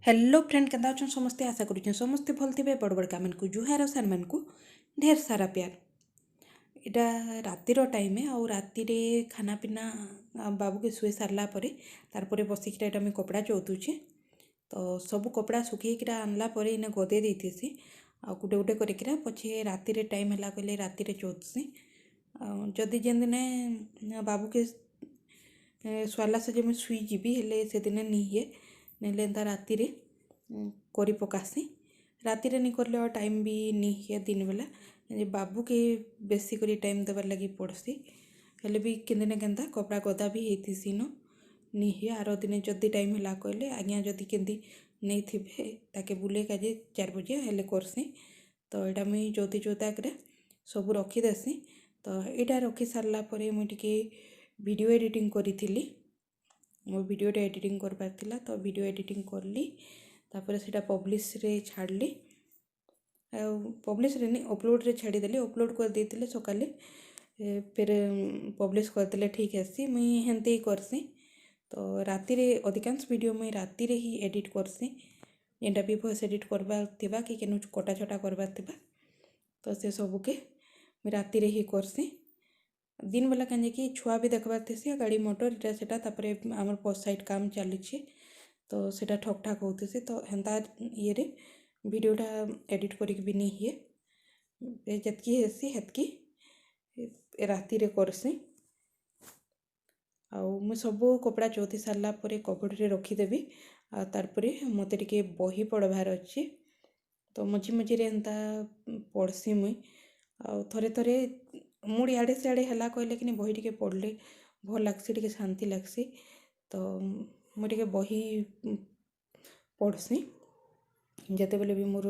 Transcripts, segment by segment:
Hello friend केन्ता अछन समस्ते आशा करूँ समस्ते भल थे बड़ बड़ कामन को जुहार सार मान को ढेर सारा प्यार। इटा रातिर टाइम आउ राति खाना पीना बाबू के शुए सारा पर तार बसिक मुझे कपड़ा चौतुचे तो सब कपड़ा सुखी आनला इने गदे देसी आ गोटे गोटे कर पछे राति टाइम है कहले राति चौतसी जदि जेन दिन बाबू के स्वाला से मुझे शुई जीवी हेले से दिन निहे नेले एंता राति करी पकासी राति नहीं करले और टाइम भी नहीं दिन बेला बाबू के बेसी करी टाइम देवार लगी पड़सी हेले भी केंदिने केंता कपड़ा गदा भी होती न नहीं आर दिन जदि टाइम है कहले आज्ञा जदि केंदी नहीं थे ताके बुले काजे 4 बजे हेले करसी तो यहाँ मुझे जोती जोताक सब रखीदेसी तो यहाँ रखी सारापर मुझे वीडियो एडिटिंग करी मो वीडियोटा एडिटिंग कर तो वीडियो एडिटिंग करली तापर से पब्लिश रे छाड़ली पब्लिश रे नहीं अपलोड रे छाड़ीदेली अपलोड कर देते सकाले फिर पब्लिश करते ठीक है मुई हेंते ही करसी तो राति रे अधिकांश वीडियो मुई राति रे ही एडिट करसी जेनटा भी वॉइस एडिट करबार थिबा कि केनु कटा छटा करबार थिबा तो से सबके मुई राति रे ही करसी दिन बेला कहीं कि छुआ भी देखबार थी गाड़ी मोटर इटा सेटा तापरे आमर पोस्ट साइड काम चली तो सेटा ठक ठाक होती से तो हेन्ता ये वीडियोटा एडिट करी भी नहीं है जतकी हेसी हेतकी राति रे करसी आउ मैं सब कपड़ा चौथी सारा कबड़ रे रखीदेवी तारपरे मते टिके बही पढ़वार अच्छे तो मझी मझीरे एंता पढ़सी मुई आ थरे थरे मूड इे सियाड़े है कहले कि बही टिके पढ़ले भल लगसी टिके शांति लगसी तो मुझे बही पढ़सी जिते बेले भी मोर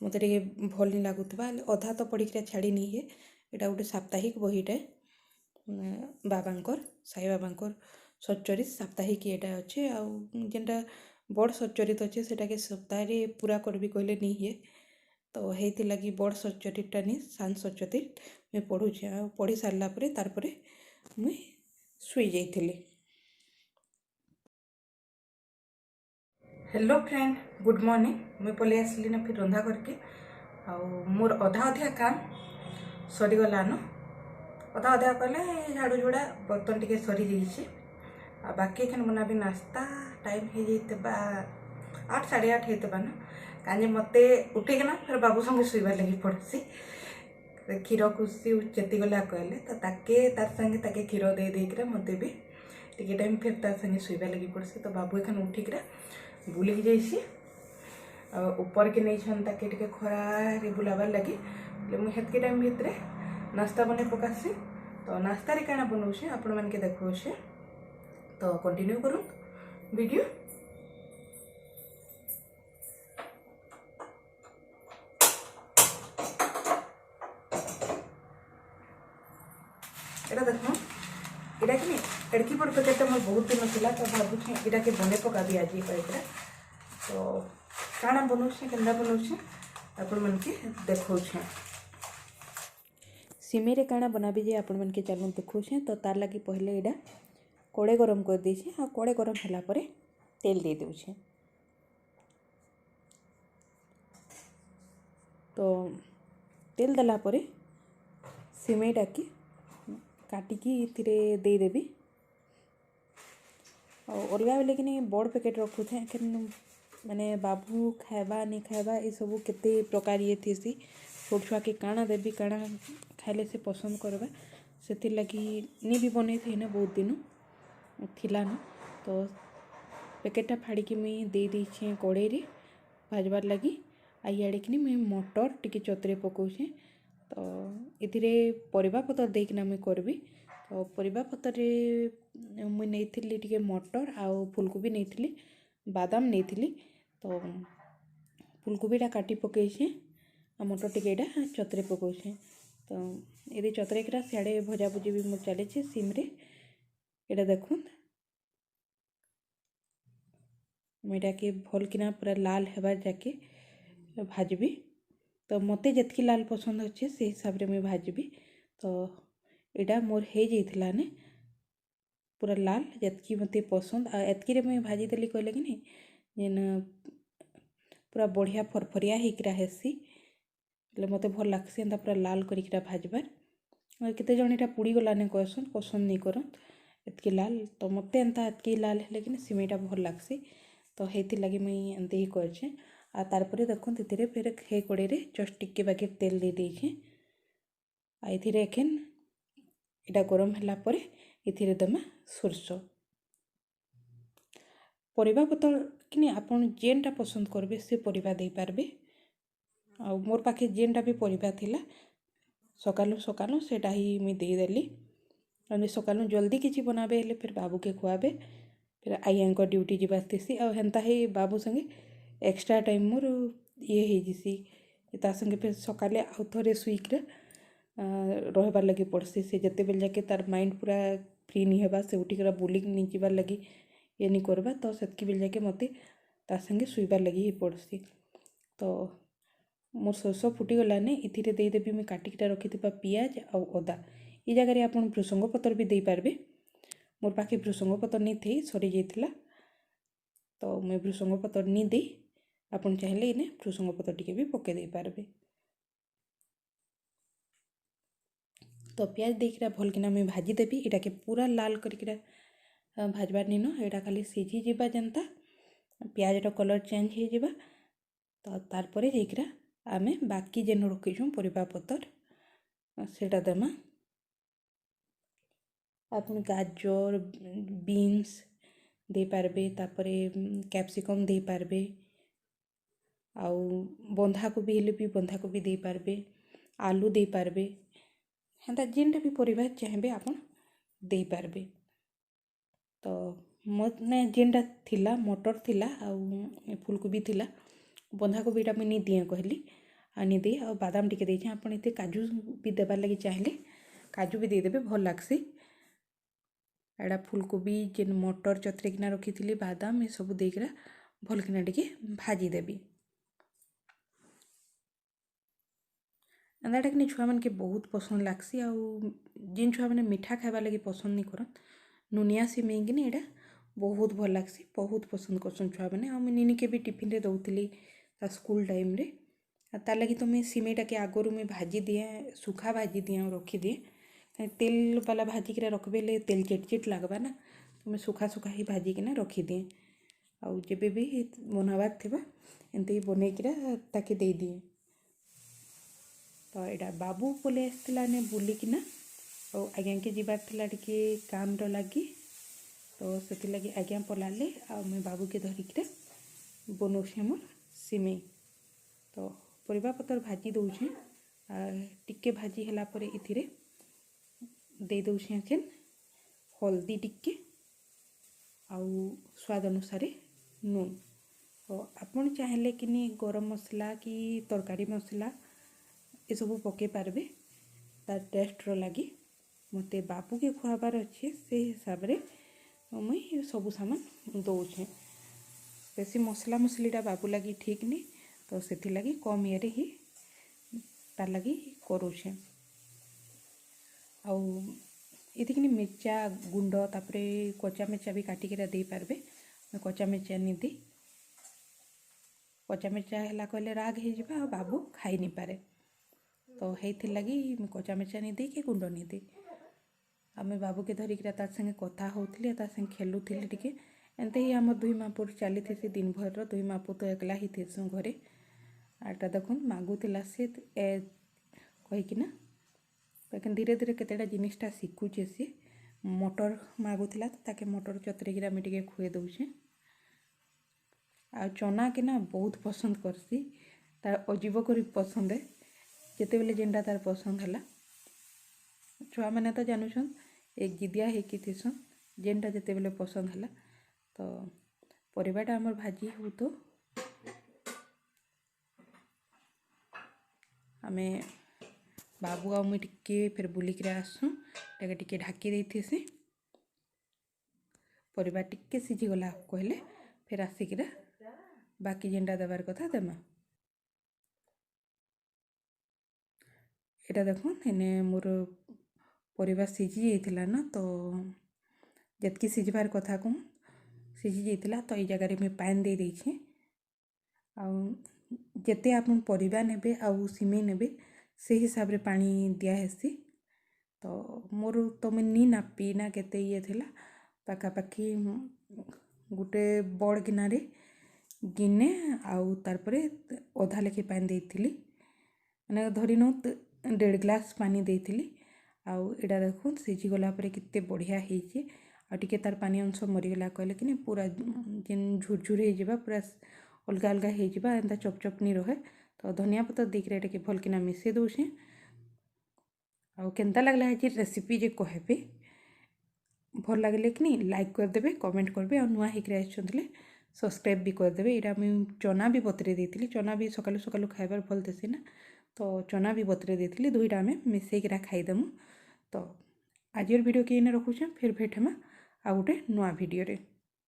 मत भल नहीं लगुवा अधा तो पढ़ी छाड़ी नहीं है यहाँ गोटे साप्ताहिक बहीटे बाबांकर साई बाबांकर सच्चरित साप्ताहिक यहाँ अच्छे आउटा बड़ सच्चरित अच्छे से सप्ताह पूरा करबी कहले नहीं है तो हेती लगी बड़ सच्चरितटा नहीं शांत सच्चरित मैं पढ़ुचे पढ़ी सारापर तारपर मुई शुई जाइली। हेलो फ्रेंड गुड मॉर्निंग मुई पलि आसली ना फिर रंधा करके मोर अधा अधा काम सरीगलान अधा अधा कले झाड़ू झुड़ा बर्तन टिके सरी जाइए बाकी एखन बना भी नाश्ता टाइम हो जाइबा 8 साढ़े 8 होता ना काजे मते उठेना फिर बाबू संगे शुइबार लगी पड़सी क्षीर कुशी चेती गला कहले तो ताके तार संगे ताके क्षीर दे देकर मत भी टिके टाइम फिर तार संगे शुइबार लगी पड़सी तो बाबू एखन उठिक बुले जाइए ऊपर के नहीं ताके टिके खरारे बुलाबार लगी मुझे हेतके टाइम भितर नाश्ता बने पकासी तो नाश्ता रे काना बनाऊे आपण मानके देखौछे तो कंटिन्यू करूँ वीडियो। एटा देखो इटा कि एड़की पड़ पैकेट मोर बहुत दिन था तो भावुँ इटा के बने पका भी आज पैकेट तो काଣା बनाऊे केन्दा बनाऊे आपण मानके देखौछे सिमेरे काଣା बनाबी जे आपण मानके चलूँ देखौछे तो तार लगी पहले इटा कड़े गरम कर देछे आ कड़े गरम होला परे तेल दे देउछे तो तेल देला परे सिमेटा की काटिकी इथिरे दे देबी अलग बेले कि नहीं बड़ पैकेट रखु थे माने बाबू खाएबा नहीं खाएबा ये सब केते प्रकार ये थी छोट छुआ के काଣା देवी काଣା खाइले से पसंद करवा से लगी नहीं भी बन थी ना बहुत दिन थिला ना तो पैकेटा फाड़ी मुई दे देछे कड़े भाजबार लगी आड़े कि मुई मटर टिके चतरे पकाऊे तो इथिरे परिबा पतर देकिना मुई करबी तो परिबा पतर मुई नहीं टिके मटर आउ फुलकोबी नहीं बादाम नहीं तो फुलकोबीटा काटी पकईछे मटर टिके यहाँ चतरे पकाऊे तो ये चतरेकरा सियाड़े भजा भुजी भी मोर चली सिम्रे यहाँ देखुन मुझा के भल किना पूरा लाल हेबार जाके भाजबी तो मते जितकी लाल पसंद अच्छे से हिसाब रे मुझे भाजबी तो यहाँ मोर हो जाइला ने पूरा लाल जितकी मते पसंद आ एतकी रे मुझे भाजीदेली कहले कि नहीं जेन पूरा बढ़िया फरफरिया होकर हेसी हेल्ले मत भल लगसी एंता पूरा लाल करिकिरा भाजबार केते जन एटा पुड़ी गलाने कहसन पसंद नहीं करन एतकी लाल तो मत एंता एतकी लाल हेले कि सिमेटा भल लगसी तो हेति लगे मुई एंते ही करछे आ तारपरे देखो तिरे फिर हे कड़े रे जस्ट टिके बाकी तेल दे देछे आ इथिरे एखेन एटा गरम होला परे इथिरे दमा सोरस परिबा पतर कि आपन जेनटा पसंद करबे से परिबा दे पारबे आ मोर पाखे जेनटा भी परिबा थिला सकालू सेटा ही मुई दे देली आ सकालू जल्दी किछि बनाबे हेले फिर बाबू के खुआबे फिर आईया ड्यूटी जीवार थिसी आ हेन्ता ही बाबू संगे एक्स्ट्रा टाइम मोर ये हो जिसी ता संगे फिर सकाले आउ थरे सुईकरा रहबार लगी पड़सी से जते बेल जाके तार माइंड पूरा फ्री नहीं हेबा से उठिकरा बुली नहीं जीवार लगी ये नहीं करबा तो सेतकी बेल जाके मते ता संगे सुईबार लगी ही पड़सी तो मोर सरस फुटीगलाने इथिरे देदेवी मुझे काटिकीटा रखिथिबा पियाज आ अदा ये जगह आपन भृसंग पतर भी दे पारबे मोर पाखे भृसंग पतर नहीं थी सरी जाइथिला तो मुझे भृसंग पतर नहीं दे आपन चाहेले इने भृसंग पतर टिके भी पके दे पारबे तो प्याज देखिरा भल किना मुझे भाजी देवी इटा के पूरा लाल करिकिरा भाजबार निन एटा खाली सीझी जीवा जनता प्याजर कलर चेंज हो जावा तो तारपरे जाइकिरा आमे बाकी जेन रखीछुँ परिबा पतर सेटा देमा आपन गाजर बीन्स दे पारबे तापरे कैप्सिकम दे पारबे आउ बंधाकोबी हेले भी बंधाकोबी दे पारबे आलू दे पारबे हेन्ता जेनटा भी परिबा चाहेबे आपन दे पारबे तो मने जेनटा थिला मटर थिला आ फुलकोबी थिला बंधाकोबीटा मुझे नहीं दिए कहली आनी दे आ बादाम टिके देछे आपन इते काजू भी देबार लगी चाहले काजू भी देदेबे भल लागसी एड़ा फुलकोबी जेन मटर चतरेकिना रखी थी बादाम ये सब देकरा भल किना टिके भाजी देबी एंदाटा कि छुआ मन के बहुत पसंद लागसी आ जिन छुआ मैंने मीठा खाइबा लगी पसंद नहीं करन नुनिया सिमेई कि एटा बहुत भल लागसी बहुत पसंद करसन छुआ मैंने आ निनी के भी टिफिन रे दउतली ता स्कूल टाइम रे तार लगी तो मैं सिमेटा के आगरू में भाजी दिए सुखा भाजी दिए और रखी दिए तेल वाला भाजी किरा रखबे ले तेल चिटचिट लगवा ना तो मैं सुखा सुखा ही भाजी किना रखी दिए आउ जेबे भी बनाबार थिबा एंते ही बने किरा ताके दे दिए तो एटा बाबू बोले आसला ने बुली किना और आज्ञा के जीवार थिला टिके काम रो लगी तो से लगी आज्ञा पलाले आ मैं बाबू के धरिकिरा बनौछे मोर सिमेई तो परिबा पतर भाजी दउछे टिके भाजी होला परे इथिरे दे दउछे एखेन हल्दी टिके आउ स्वाद अनुसार नून तो आपन चाहेले कि गरम मसला कि तरकारी मसला ये सब पके पारबे तार टेस्ट रो लगी मते बाबू के खुआबार अच्छे से हिसाब रे मुई सबू सामान दउछे बेसी मसला मसलीटा बाबू लगी ठीक नहीं तो से लगी कम ये ही तार लगी करुछे आउ इतिकिनी मिर्चा गुंड तापरे कच्चा मिर्चा भी काटिकीरा दे पारबे मैं कच्चा मिर्चा नहीं दी कच्चा मिर्चा है कहले राग हो बाबू खाई नहीं पारे तो हेथि लगी कच्चा मिर्चा नहीं दी कि गुंड नहीं दी आम बाबू के धरिकीरा तार संगे कथा होउथिली तार संगे खेलुथिली टिके एंते ही आम दुई मापुर चली थी दिन भर दुई मापू तो एकला ही थी घरे आटा देखुन मागुला सी कहीकिना लेकिन धीरे धीरे केतेटा जिनिसटा शिखुचे सी मटर मागुला ताके मटर चतरेकिरा मुझे टिके खुए दउछे आ चना के ना बहुत पसंद करसी तार अजीब कर पसंद है जिते बेले जेनटा तार पसंद है छुआ मैंने तो जानून एक जिदिया होकी थीसन जेनटा जिते बेले पसंद है तो परिवाटा आमर भाजी हो तो आमे बाबू आ मुई टिके फिर बुलिक आसू टिके ढाकी देसी परिवार टिके सीझीगला कहले फिर आसिकिरा बाकी जेनटा देवार कथा देमा एटा देखो एने मोर परिवार सीझी जाइथिला ना तो जतकी सीझबार कथा कहूँ सीझी जाइथिला तो ये जगह में पानी दे देछे आउ जेते आपन परिबा नेबे आउ सिमेई नेबे से हिसाब रे पानी दिया हेसी। तो मोर तो मुई नी नापी ना केते ये थिला पाखापाखि गुटे बड़ गिनारे गिने आउ तार परे अधा लेखे पानी देइथिली माने धरि नौ 1.5 ग्लास पानी देइथिली। आउ एटा देखुन सिझी गला परे कित्ते बढ़िया हेइचे आ टिके तार पानी अंश मरिगला कहले कि पूरा जेन झुरझुर हो जिबा पूरा अलगा अलगा हो जिबा एंता चपचप नी रहे। तो धनिया पत्तर देख रे के भल किना मिसेई दउछे। आउ केनता लागला है रेसिपी जे कहबे भल लागले कि लाइक करदेबे कमेंट करबे आ नुआ हेकरे आइछंतले सब्सक्राइब भी करदेबे। एटा मुई चना भी बतरे देइथिली चना भी सकालु सकालु खाइबार भल देसी ना तो चना भी बतरे देइथिली दुईटा आमे मिसेई किरा खाइदेमु। तो आजिर वीडियो के इने रखुछे फिर भेटमा आ गुटे नुआ वीडियो रे।